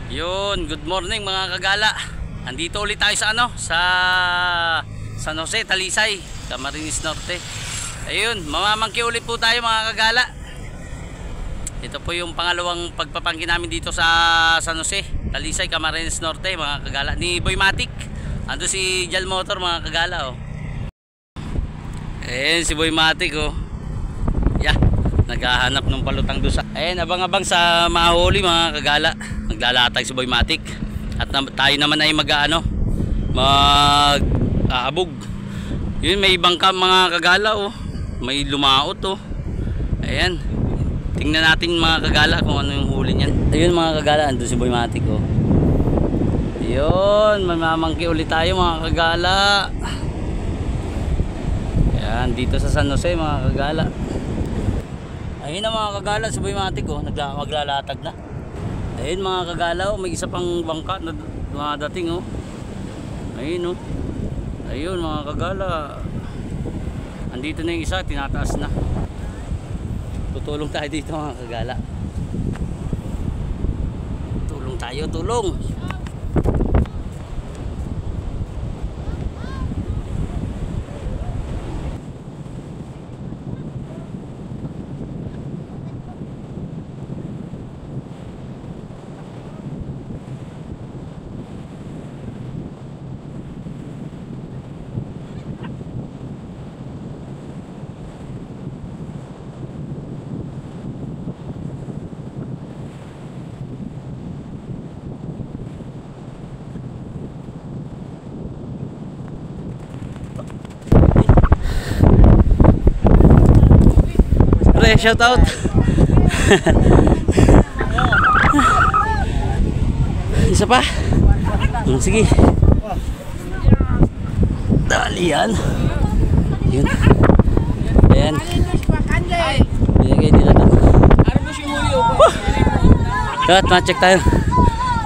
Yun, good morning mga kagala. Andito ulit tayo sa sa San Jose, Talisay, Camarines Norte. Ayun, mamamangki ulit po tayo mga kagala. Ito po yung pangalawang pagpapangki namin dito sa San Jose, Talisay, Camarines Norte mga kagala. Ni Boy Matic. Ando si Jal Motor mga kagala oh. Ayan si Boy Matic oh. Yeah, naghahanap ng palutang doon sa. Ayan, abang-abang sa mahuli mga kagala. Naglalatag si Boy Matic. At tayo naman ay mag-aabog. Yun, may bangka mga kagala oh. May lumaot oh. Ayan. Tingnan natin mga kagala kung ano yung huli niyan. Ayun mga kagala, andun si Boy Matic oh. Yun, mamamangki ulit tayo mga kagala. Ayan, dito sa San Jose mga kagala. Ayun na mga kagala, si Boy Matic oh, maglalatag na. Ayun mga kagala oh, may isa pang bangka na dumadating oh. Ayun oh. Ayun mga kagala. Andito na yung isa, tinataas na. Tutulong tayo dito mga kagala. Tulong tayo, tulong. Shout out. Isa pa. Sige. Dali yan. Yun. Ayan. Binigay nila doon. Dapat ma-check tayo.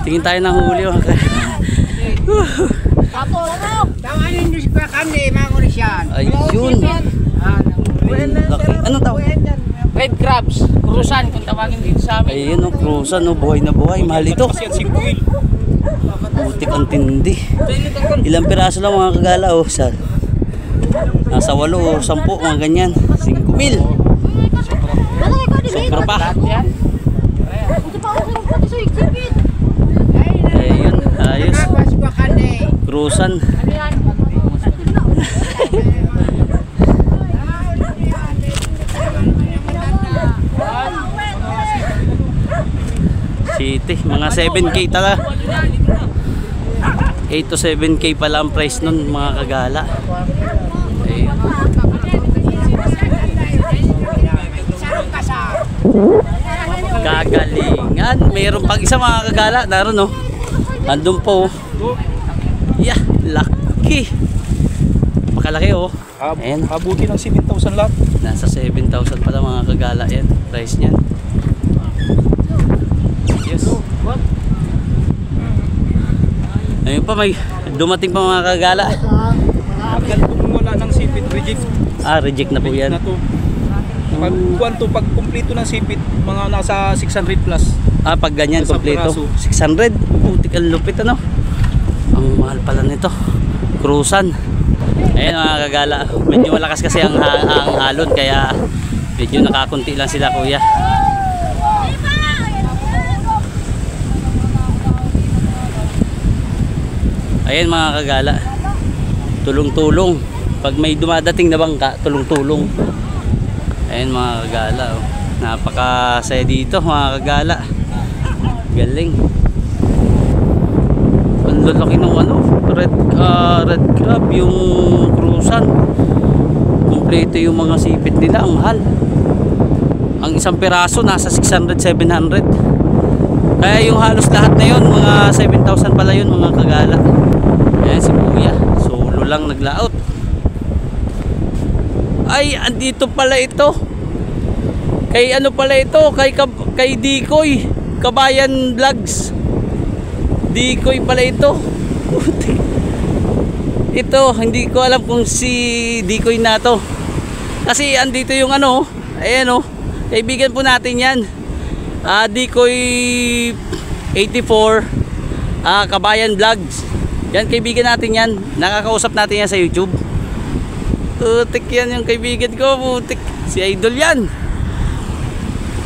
Tingin tayo ng huli. Ayun. Anong tawag? Red crabs, cruisan kung tawagin dito sa amin. Ayun o, cruisan o, buhay na buhay, mahal ito. Putik ang tindi. Ilang piraso lang mga kagala o, nasa 8 o 10, mga ganyan. 5,000. Sobra pa. Ayun, ayos. Cruisan. City, mga 7K talaga. 8 to 7K pala ang price nun mga kagala. Ayun. Kagalingan. Mayroon pang isa mga kagala. Naroon oh. Andun po. Yeah, lucky. Makalaki oh. Ayan. Abuti ng 7,000 lahat. Nasa 7,000 pala mga kagala yan. Price niyan. Yes. Ayun pa, may dumating pa mga kagala. Kung wala ng sipit, reject. Ah, reject na po yan. Pag kumpleto ng sipit, mga nasa 600 plus. Ah, pag ganyan kumpleto 600. Putik ang lupit ano. Ang mahal pala nito. Cruisan. Ayun mga kagala, medyo malakas kasi ang halon, kaya medyo nakakunti lang sila kuya. Ayan mga kagala, tulong-tulong. Pag may dumadating na bangka, tulong-tulong. Ayan mga kagala oh. Napakasaya dito mga kagala. Galing. Ang lalaki ng ano, red crab, yung cruisan. Kompleto yung mga sipit nila, ang mahal. Ang isang piraso nasa 600-700. Kaya yung halos lahat na yun, mga 7,000 pala yun mga kagala. Ayan si kuya, solo lang naglaot. Ay, andito pala ito. Kay ano pala ito, kay Dikoy Kabayan Vlogs. Dikoy pala ito. Ito, hindi ko alam kung si Dikoy na to. Kasi andito yung ano, Ayan oh. Kaibigan po natin yan. Dikoy 84 Kabayan Vlogs. Yan kaibigan natin yan. Nakakausap natin yan sa YouTube. Putik yan yung kaibigan ko. Putik. Si Idol yan.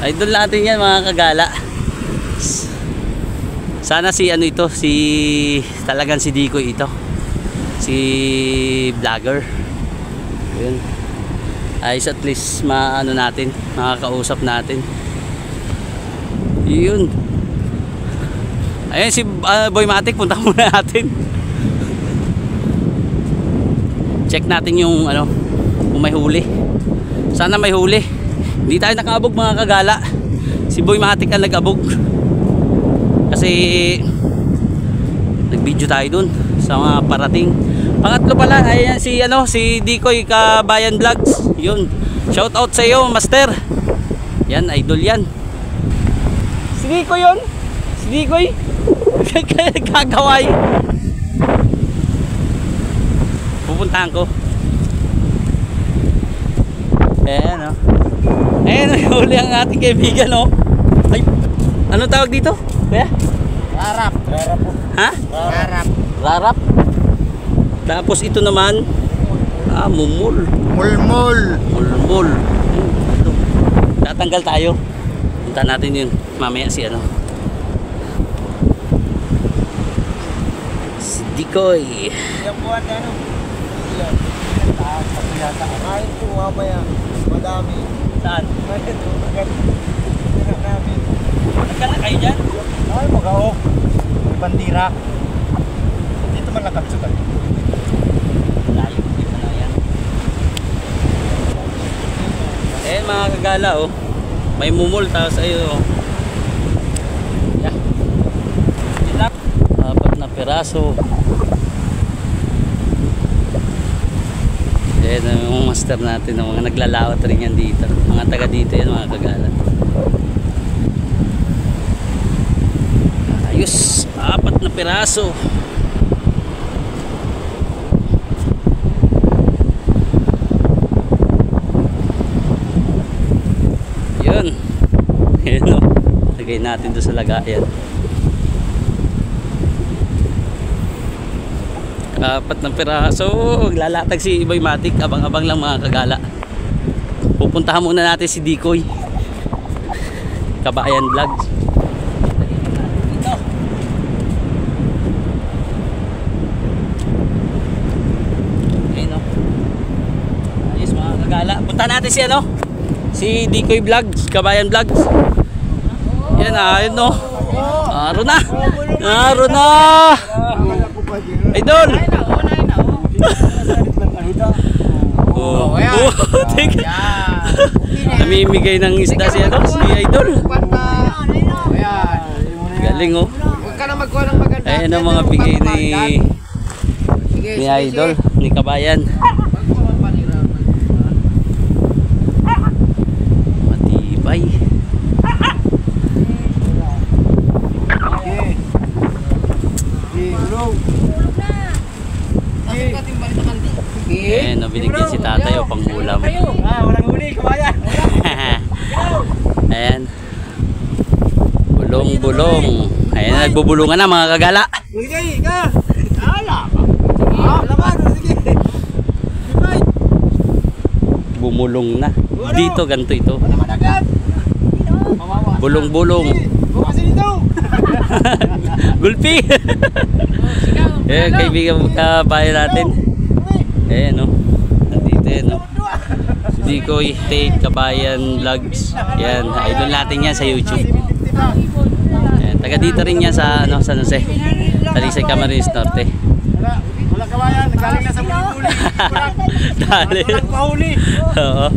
Idol natin yan mga kagala. Sana si ano ito, talagang si Dikoy ito. Si vlogger. Yun. Ayos, at least maano natin, makakausap natin. Yun. Ayun si Boy Matic, punta muna natin. Check natin yung ano, kung may huli. Sana may huli. Hindi tayo nakaabog mga kagala. Si Boy Matic ang nag-abog. Kasi nag-video tayo dun sa mga parating. Pangatlo pala, ayan si ano, si Dikoy Kabayan Vlogs. Yun. Shout out sa iyo, Master. Yan, idol yan. Si Dikoy yun. Si Dikoy. Gagaway. Pupuntahan ko. Ayan o. Ayan o, huli ang ating kaibigan o. Ay, anong tawag dito? Kaya? Rarap. Ha? Rarap. Rarap. Tapos ito naman, mumul. Mulmul. Mulmul. Tatanggal tayo. Punta natin yun. Mamaya si ano. Si Dikoy. Yung buwan na ano? Kain po mamaya. Madami. Saan? Ayun, namin. Nagkala kayo dyan? Ay, mag-aok. Bandira. Dito man nakatsukan. Layo. Dito na yan. Eh mga kagala oh. May mumul tapos ayun oh. Yeah. Yun lang. 4 na piraso. Ayan yung master natin, yung mga naglalawat rin yan dito. Mga taga dito yan mga kagala. Ayos, 4 na piraso. Yun. Ayan o. Lagay natin doon sa lagayan. 4 na piraso. Lalatag si Boy Matic. Abang-abang lang mga kagala. Pupuntahan muna natin si Dikoy Kabayan Vlogs. Dito. Ayun o. Ayos mga kagala. Punta natin si ano, si Dikoy Vlogs Kabayan Vlogs. Yan ayun o. Aro na. Aro na. Idol. Oh, teka. Namimigay ng isda si ano, si Idol. Galing oh. Huwag ka na magkuha ng maganda. Ayan ang mga bigay ni Idol, ni Kabayan. Matibay. Ayan, binigyan si tatay o panghulam. Walang huli, Kabayan. Ayan. Bulong-bulong. Ayan, nagbubulungan na mga kagala. Sige, ka. Ala. Laman, sige. Bumulong na. Dito, ganito ito. Madagat. Bulong-bulong. Bukas dito. Gulpi. Ayan, kaibigan kabayan natin. Ayan o. Nandito yan o. Dikoy Kabayan Vlogs. Yan, idol natin yan sa YouTube. Ayan, taga dito rin yan sa ano, San Jose, Talisay, Camarines Norte. Wala Kabayan, galing na sa huli. Dali. Walang pahuli. Oo.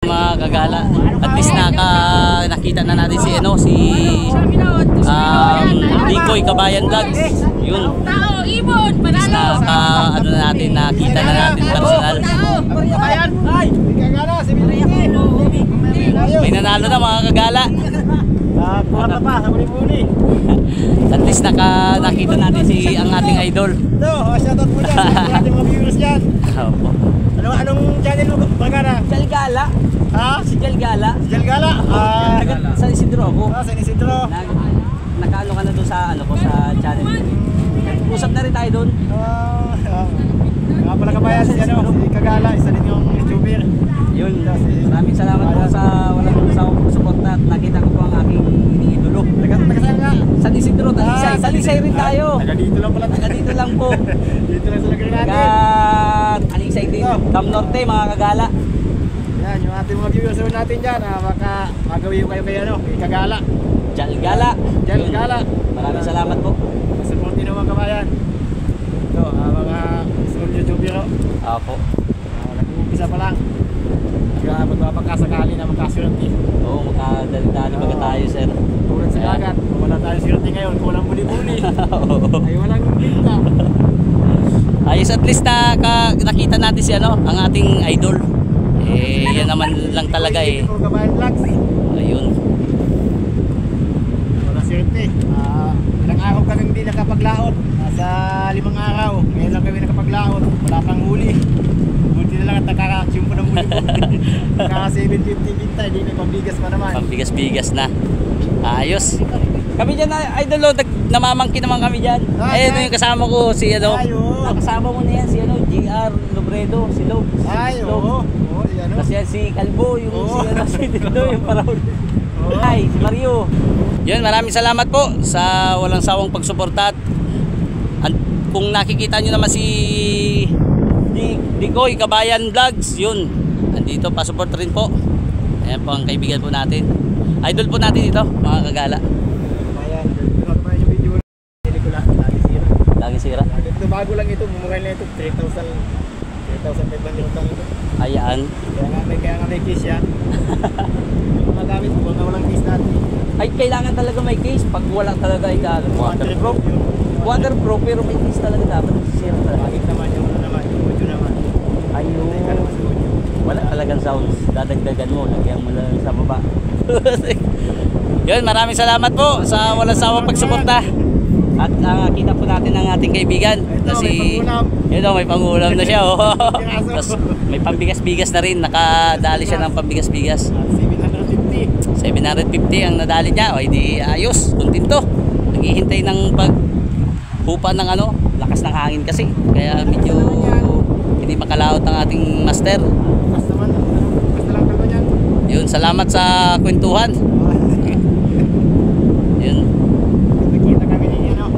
Mga kagala, at least nakita na natin si ano, si Dikoy Kabayan Vlogs. Yun. Tao, ibon, panalo. Ano na natin, nakita na natin personal. Kabayan, ay. Gagana, si Billy. May nanalo na mga kagala. Kuha pa, sa huli-huli. At least nakita natin ang ating idol. Ito, shoutout mo dyan. Sa ating mga viewers dyan. Opo. Anong channel mo Bagara? Jalgala. Ha? Si Jalgala. Jalgala? Sa Isidro ako. Sa Isidro. Nakano ka na doon sa ano ko sa channel. Usap na rin tayo doon. Nga pala kabayan si Kagala, isa din yung YouTuber. Yun. Maraming salamat po sa walang suporta at nakita ko po ang aking iniidolo. Taga saan nga? San Isidro, Talisay. Talisay rin tayo. Taga dito lang pala. Taga dito lang po. Dito lang sa lugar natin. Taga Talisay din. Cam Norte, mga kagala. Yan, yung ating mga viewers natin dyan, baka magawin kayo kay kay Kagala. Jalgala. Jalgala. Maraming salamat po. Support din naman kabayan. Ito, mga small YouTuber. Opo. Nag-uumpisa pa lang. Magpapakasakali na magkasunod Oo, makadali-dali baga tayo, sir. tulad sa dagat. Kung wala tayo swerte ngayon, kung walang buli-buli, ay walang binta. Ayos, at least nakita natin si ano, ang ating idol. Eh, yan naman lang talaga eh. Ito kabayan vlogs. Ayun. Walang swerte. Ilang araw kami hindi nakapaglaot. Nasa 5 araw. Ngayon lang kami nakapaglaot. Wala pang huli. Buti na lang at nakaka-action po ng huli. Naka 750 binta, hindi may pambigas pa naman. Pambigas-bigas na. Ayos. Kami dyan, idol, namamangkin naman kami dyan. Ayun yung kasama ko, si ano. Nakasama mo na yan, si ano, GR Lobredo, si Lob. Ay, oo. Oo, yan o. Kasi yan si Calvo, yung si ano, si Dito, yung paraon. Ay, si Mario. Yun, maraming salamat po sa walang sawang pagsuporta. At kung nakikita nyo naman si Dikoy Kabayan Vlogs, yun, andito, pa-support rin po. Ayan po ang kaibigan po natin. Idol po natin dito, mga kagala. Ayan, yung video na pelikula, lagi sira. Lagi sira. Ito bago lang ito, mumukha na ito, 3,500 lang ito. Ayan. Kaya nga may case yan. Yung mga gamit, kung walang case natin. Ay, kailangan talaga may case. Pag wala talaga ay waterproof. Waterproof, pero may case talaga dapat. Sira talaga. Bakit naman yung ano naman, yung audio naman. Ayun. Teka naman sa audio. Wala talagang sounds. Dadagdagan mo. Lagyan mo lang sa baba. Yun, maraming salamat po sa walang sawang pagsuporta. At kita po natin ang ating kaibigan na si... Yun o, may pangulam na siya. Oh. Tapos may pambigas-bigas na rin. Nakadali siya ng pambigas-bigas. 750. 750 ang nadali niya. O, hindi ayos. Kontento. Naghihintay ng paghupa ng ano, lakas ng hangin kasi. Kaya medyo hindi makalaot ang ating master. Basta lang kalma niyan. Yun, salamat sa kwentuhan. Yun. Nakita kami ni ano.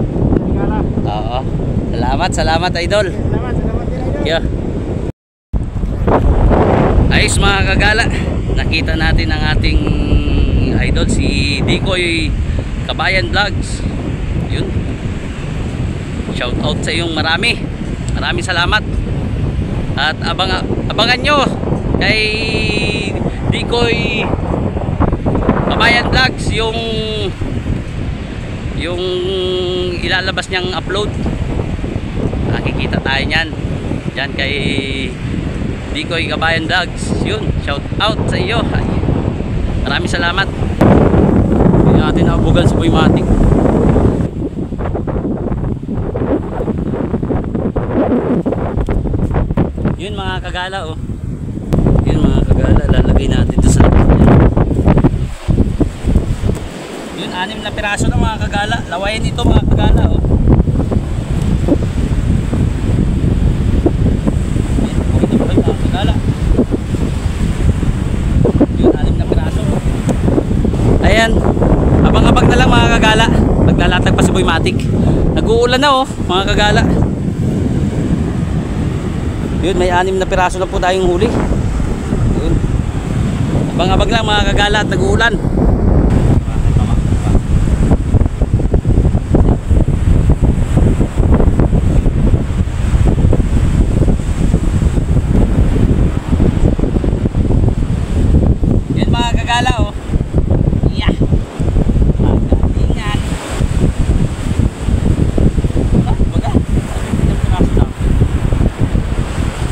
Tingala. Oo. Salamat idol. Salamat din idol. Yeah. Ayos mga kagala. Nakita natin ang ating idol si Dikoy Kabayan Vlogs. Yun. Shout out sa iyong marami. Maraming salamat. At abangan nyo kay Dikoy Kabayan Vlogs yung ilalabas niyang upload. Nakikita tayo niyan dyan kay Dikoy Kabayan Vlogs. Yun, shout out sa iyo. Ay, maraming salamat. Hindi natin naabugan sa Boymatic. Yun mga kagala oh. Yun mga kagala, lalagay natin ito sa labas. Yun, 6 na piraso ng mga kagala. Lawayin ito mga kagala oh. Yun, ito pa mga kagala. Yun, 6 na piraso. Ayan, abang-abang na lang mga kagala. Maglalatag pa si Boymatic. Nag-uulan na oh mga kagala. Yun, may 6 na piraso na po tayong huli. Yun. Abang-abang lang mga kagala at nag-uulan. Yun mga kagala oh. Yeah. Magalingan. Baga. 7 na piraso lang.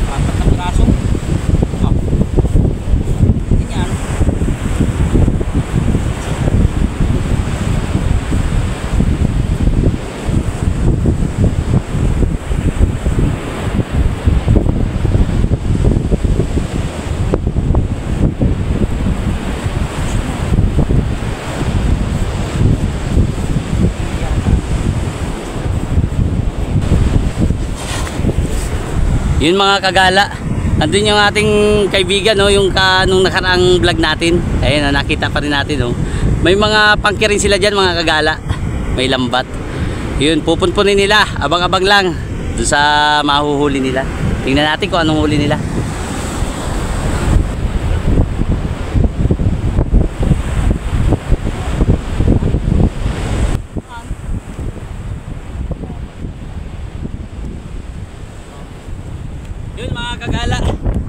4 na piraso. Oh. Ganyan. Yun mga kagala. Andun yung ating kaibigan, no, yung nung nakaraang vlog natin. Ayun, nakita pa rin natin, no. May mga pangki rin sila dyan mga kagala. May lambat. Yun, pupunpunin nila. Abang-abang lang doon sa mahuhuli nila. Tingnan natin kung anong huli nila. Yun mga kagala,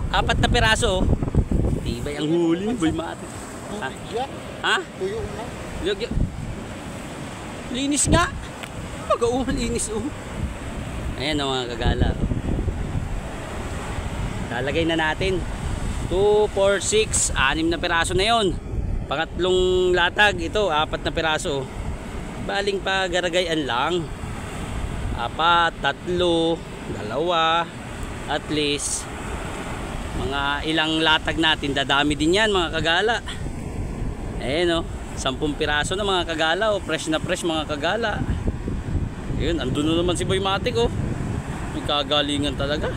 4 na piraso. Tibay ang huli, boy mati. Ha? Ha? Tuyo na. Linis nga. Linis oh. Ayan ang mga kagala. Lalagay na natin. 2, 4, 6, 6 na piraso na yon. Pangatlong latag, ito 4 na piraso. Baling pa garagayan lang. 4, 3, 2, at least mga ilang latag natin, dadami din yan mga kagala. Ayan o, 10 piraso na mga kagala o, fresh na fresh mga kagala. Ayun, andun na naman si Boy Matic o. May kagalingan talaga.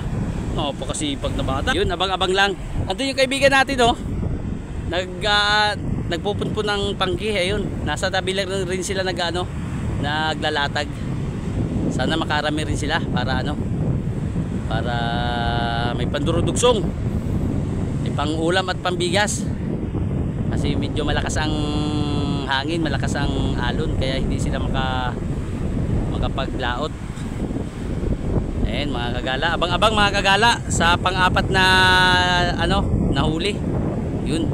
Napakasipag na bata. Yun, abang-abang lang. Andun yung kaibigan natin o. Nagpupunpun ng pangki. Ayun, nasa tabi lang rin sila naglalatag. Sana makarami rin sila para para may pandurudugsong, may pang-ulam at pambigas, kasi medyo malakas ang hangin, malakas ang alon, kaya hindi sila makapaglaot. Ayan mga kagala, abang-abang mga kagala sa pang-4 na nahuli. Yun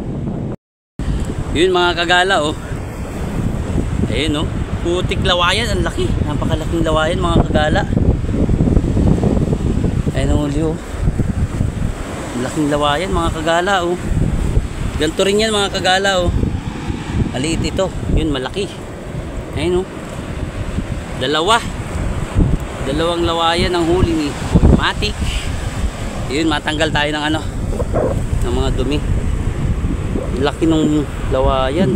mga kagala oh. Ayan oh, putik lawayan, ang laki, napakalaking lawayan mga kagala. Ayun ang huli oh. Laking lawayan mga kagala oh. Ganito rin yan mga kagala oh. Maliit ito. Yun malaki. Ayun oh. Dalawang lawayan ang huli ni Boy Matic. Yun, matanggal tayo ng ng mga dumi. Laki ng lawayan.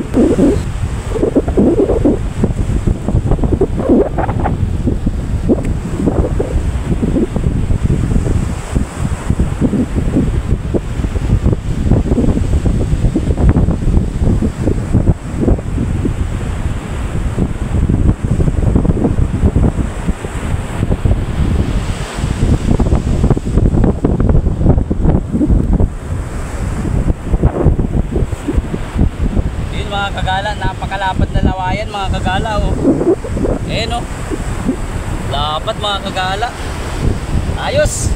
Mga kagala, napakalapad na lawayan mga kagala oh. Ayan oh, lapad mga kagala, ayos,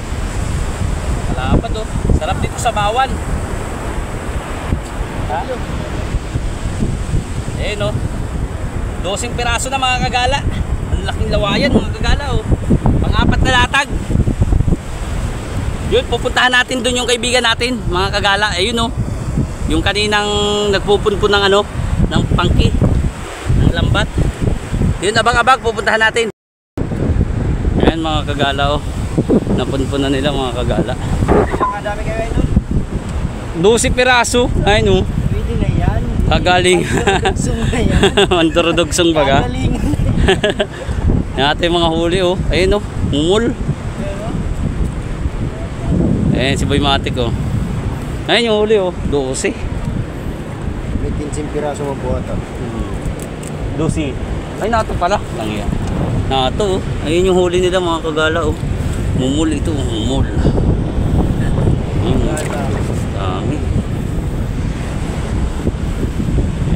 lapad oh. Sarap dito sa bawan ha? Ayan oh, 12 piraso na mga kagala. Ang laking lawayan mga kagala oh. Pang-4 na latag. Yun, pupuntahan natin dun yung kaibigan natin mga kagala. Ayun oh, yung kaninang nagpupunpun ng ng pangki, ng lambat. Yun, abang-abang, pupuntahan natin. Ayan mga kagala oh. Napunpun na nila mga kagala. Ang dami kayo nun? 12 piraso. Ayun oh. Pwede na yan. Kagaling. Manturudugsong na yan. Manturudugsong baga. Kagaling. Yan natin yung mga huli oh. Ayun oh, mumul. Ayan si Boy Matic oh. Ayun yung huli oh, 12. May 15 piraso mabuhatan. 12. Ay, nato pala. Tangya. Nato oh. Ayun yung huli nila mga kagala oh. Mumul ito, mumul. Dami.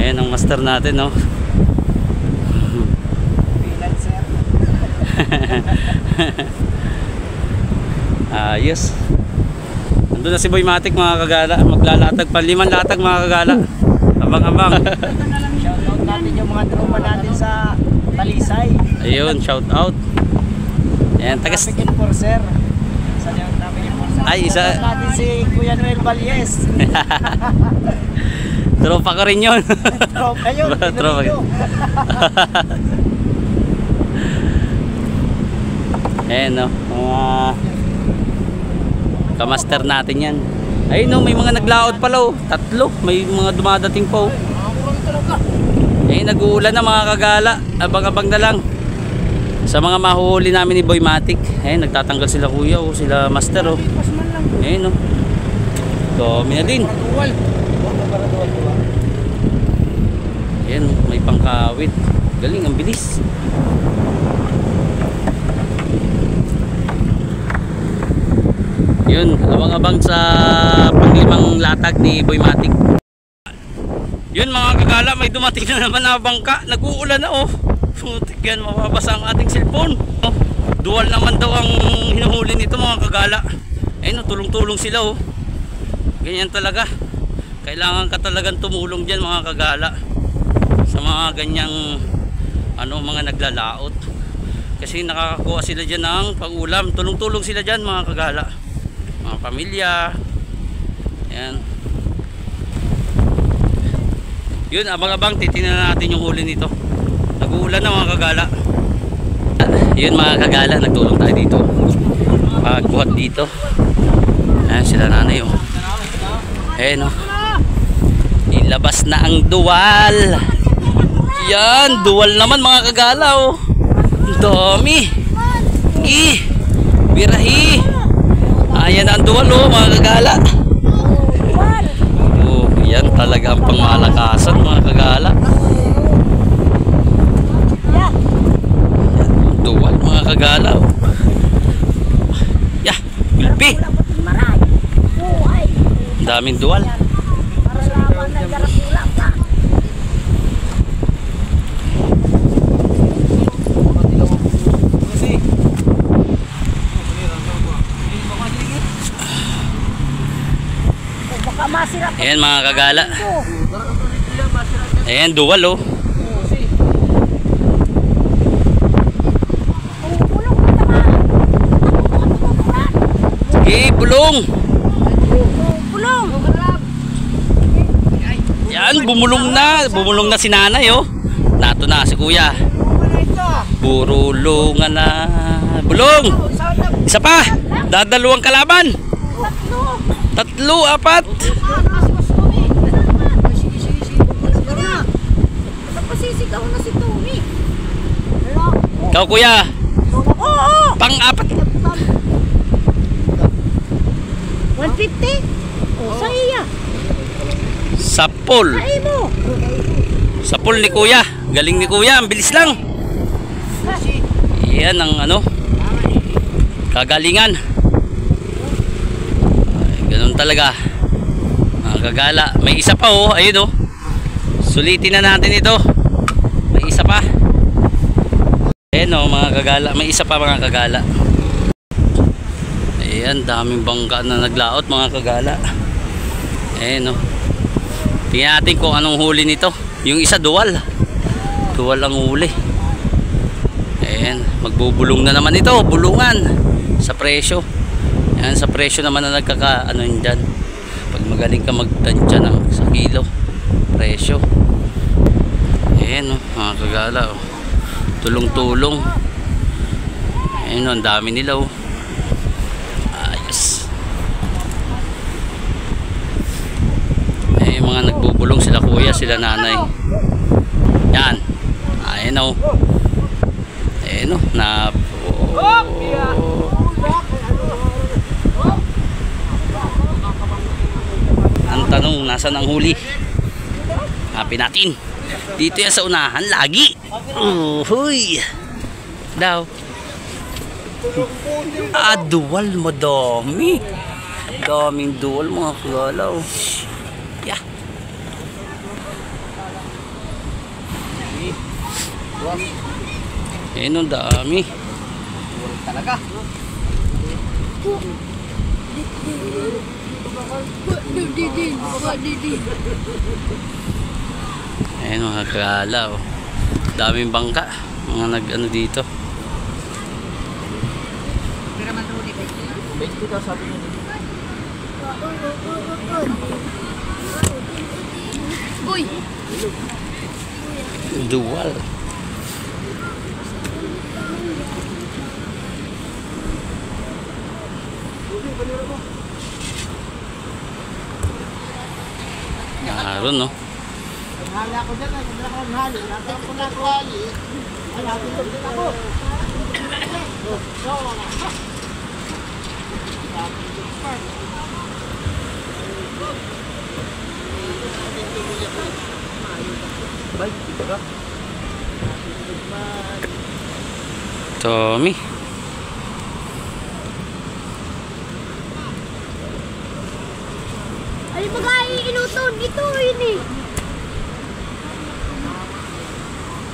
Ayan ang master natin oh. Freelancer. Ayos. Nandun na si Boy Matic mga kagala. Maglalatag pa 5 latag mga kagala. Abang-abang. Shoutout natin yung mga tropa natin sa Talisay. Ayun, shout out. Ayan, tagas. Traffic enforcer. Isa yung traffic enforcer. Ay, isa. Shoutout natin si Kuya Noel Valles. Tropa ko rin yun. Tropa yun. Tropa. Ayan no, mga kamaster natin yan. Ayun no, may mga naglaot pala oh. 3, may mga dumadating pa oh. Ayun, nag-uulan na mga kagala. Abang-abang na lang. Sa mga mahuhuli namin ni Boy Matic. Ayun, nagtatanggal sila kuya o sila master o. Ayun o. Dami na din. Ayun, may pangkawit. Galing, ang bilis. Yun, abang-abang sa panglimang latag ni Boy Matic. Yun mga kagala, may dumating na naman na bangka. Nag-uulan na oh. Putik yan, mababasa ang ating cellphone. Oh, dual naman daw ang hinuhuli nito mga kagala. Ayun, tulong-tulong sila oh. Ganyan talaga. Kailangan ka talagang tumulong dyan mga kagala. Sa mga ganyang mga naglalaot. Kasi nakakakuha sila dyan ng pag-ulam. Tulong-tulong sila dyan mga kagala. Mga pamilya. Ayan. Yun, abang-abang titingnan natin yung huli nito. Nag-uulan na mga kagala. Yun mga kagala, nagtulong tayo dito. Pagbuhat dito. Ayan sila nanay oh. Ayan oh. Ilabas na ang duwal. Yan, duwal naman mga kagala oh. Dami. Birahi. Ayan ang duwal oh mga kagala. Oh, yan talaga ang pangmalakasan mga kagala. Duwal mga kagala oh. Yeah, gulpi. Daming duwal. Ayan mga kagala. Ayan duwal oh. Sige, bulong. Yan, bumulong na. Bumulong na si nanay oh. Nato na si kuya. Burulungan na. Bulong. Isa pa. Dadalawang kalaban. Tatlo, apat. Ikaw kuya. Pang-apat. 150? Oh, sa iya. Sapol. Ay mo. Sapol ni kuya. Galing ni kuya. Ang bilis lang. Yan ang kagalingan. Ay, ganun talaga. Mga kagala. May isa pa oh. Ayun oh. Sulitin na natin ito. May isa pa. Ayan oh mga kagala. May isa pa mga kagala. Ayan, daming bangka na naglaot mga kagala. Ayan o. Tingnan natin kung anong huli nito. Yung isa duwal. Duwal ang huli. Ayan, magbubulong na naman ito. Bulungan sa presyo. Ayan, sa presyo naman na nagkaka yun dyan. Pag magaling ka magtansya ng sa kilo presyo. Ayan o mga kagala o. Tulong-tulong. Ayan o, ang dami nila o. Mga nagbubulong sila kuya, sila nanay. Yan. Ayan o. Ayan o. Ang tanong, nasan ang huli? Hanapin natin. Dito yan sa unahan, lagi. Huy. Daw. Duwal, madami. Daming duwal mga kagalaw. Yeah. Ayan ang dami. Talaga. Ayan mga kagala oh. Daming bangka. Mga nag dito. Uy. Dual. Naroon no. Hala ko dyan, hindi ako ng hali. Wala ko na kuwali. Ay, natin ko ako. Tommy. Ay, bagay, inuton. Ito, ini.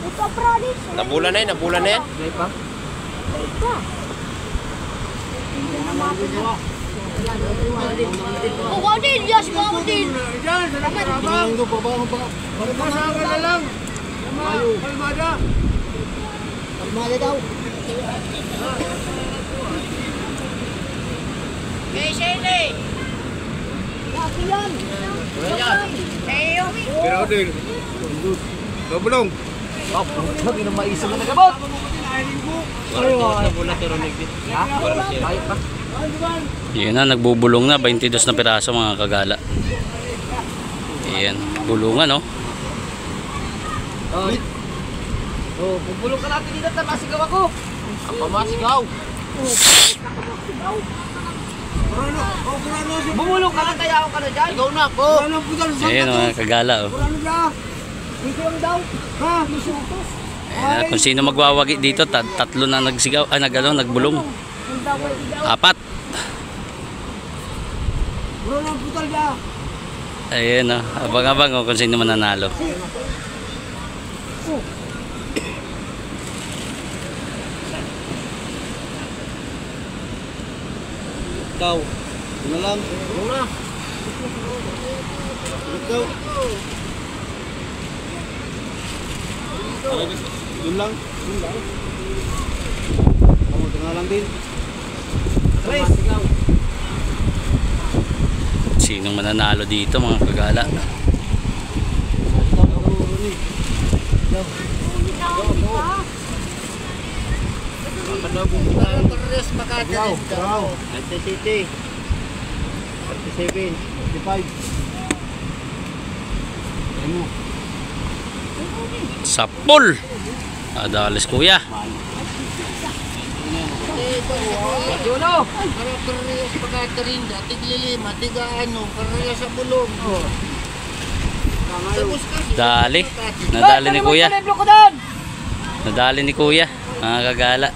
Ito, promise. Nabulan na yan. Ito. Oh, din. Yes, mo din. Kalmada daw. Okay, Shelly. Laki yan. Pero din. Dobulong. Oh, lagi na maisa mo nagabot. Yun na, nagbubulong na. 22 na piraso mga kagala. Ayan, bulungan no. Oh, bubulong ka natin dito, masigaw ako. Ang pamasigaw. Bumulong ka lang, kaya ako ka na dyan. Ikaw na ako. Ayan mga kagala oh. Ayan, kung sino magwawagi dito, tatlo na nagsigaw, nagbulong. 4. Ayan oh, abang-abang oh, kung sino mananalo. Ikaw. Yun na lang. Ikaw na. Ikaw. Yun lang. Ito na lang din. Sinong mananalo dito mga kagala? Pares Makati. 90 City. 37. 45. Ano? Sapol! Adalis kuya. Juno! Parehas Makati rin. Tiglilima, tiga ano. Parehas sa bulong. Dali. Nadali ni kuya. Bloko doon! Nadali ni kuya. Mga kagala.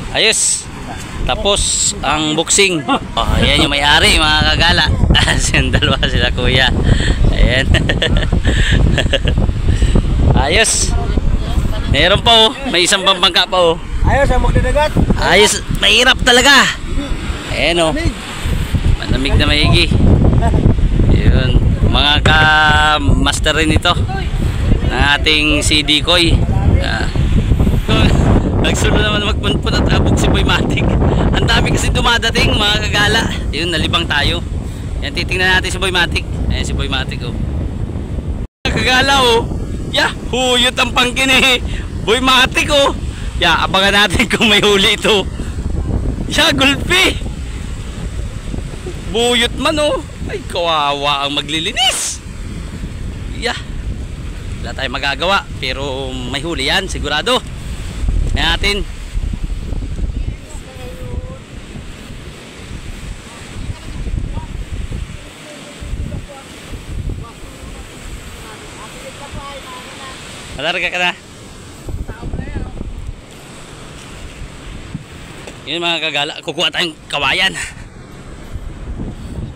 Ayos. Tapos ang boxing. Oh, ayan yung may-ari mga kagala. Yung dalawa sila kuya. Ayan. Ayos. Meron pa oh. May isang pampangka pa oh. Ayos, ang magdadagat. Ayos. Mahirap talaga. Ayan oh. Malamig na maigi. Yun. Mga ka-master rin ito. Ng ating si Dikoy. Nagsunod naman magpunpun at abog si Boy Matic. Ang dami kasi dumadating mga kagala. Yun, nalibang tayo. Yan, titingnan natin si Boy Matic. Ayan si Boy Matic oh. Kagala oh. Yeah, huyot ang pangkin eh. Boy Matic oh. Yeah, abangan natin kung may huli ito. Yeah, gulpi. Buyot man oh. Ay, kawawa ang maglilinis. Yeah. Wala tayong magagawa. Pero may huli yan, sigurado. Ayan natin. Malarga ka na. Yun mga kagala, kukuha tayong kawayan.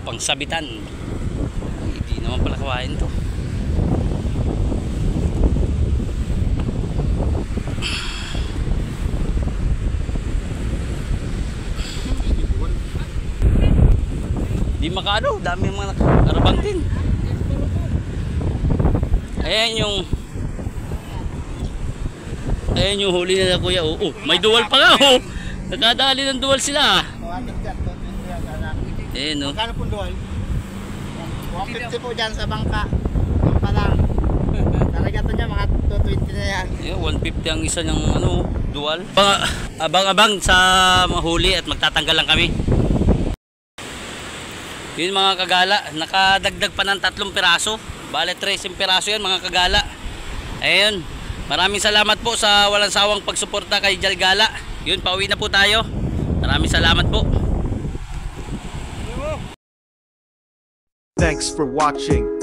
Pangsabitan. Hindi naman pala kawayan to. Di makano, dami mga nakarabang din. Ayan yung huli nila kuya. Oh, may dual pa nga oh. Nakadali ng dual sila. Ayan oh. Magkano po dual? 150 po dyan sa bangka. Bangka lang. Talaga ito niya, mga 220 na yan. Ayan, 150 ang isa ng ano, dual. Abang-abang sa mahuli at magtatanggal lang kami. Yun mga kagala, nakadagdag pa ng 3 piraso. Bale 13 piraso yan mga kagala. Ayun, maraming salamat po sa walang sawang pagsuporta kay Jalgala. Yun, pauwi na po tayo. Maraming salamat po. Thanks for watching.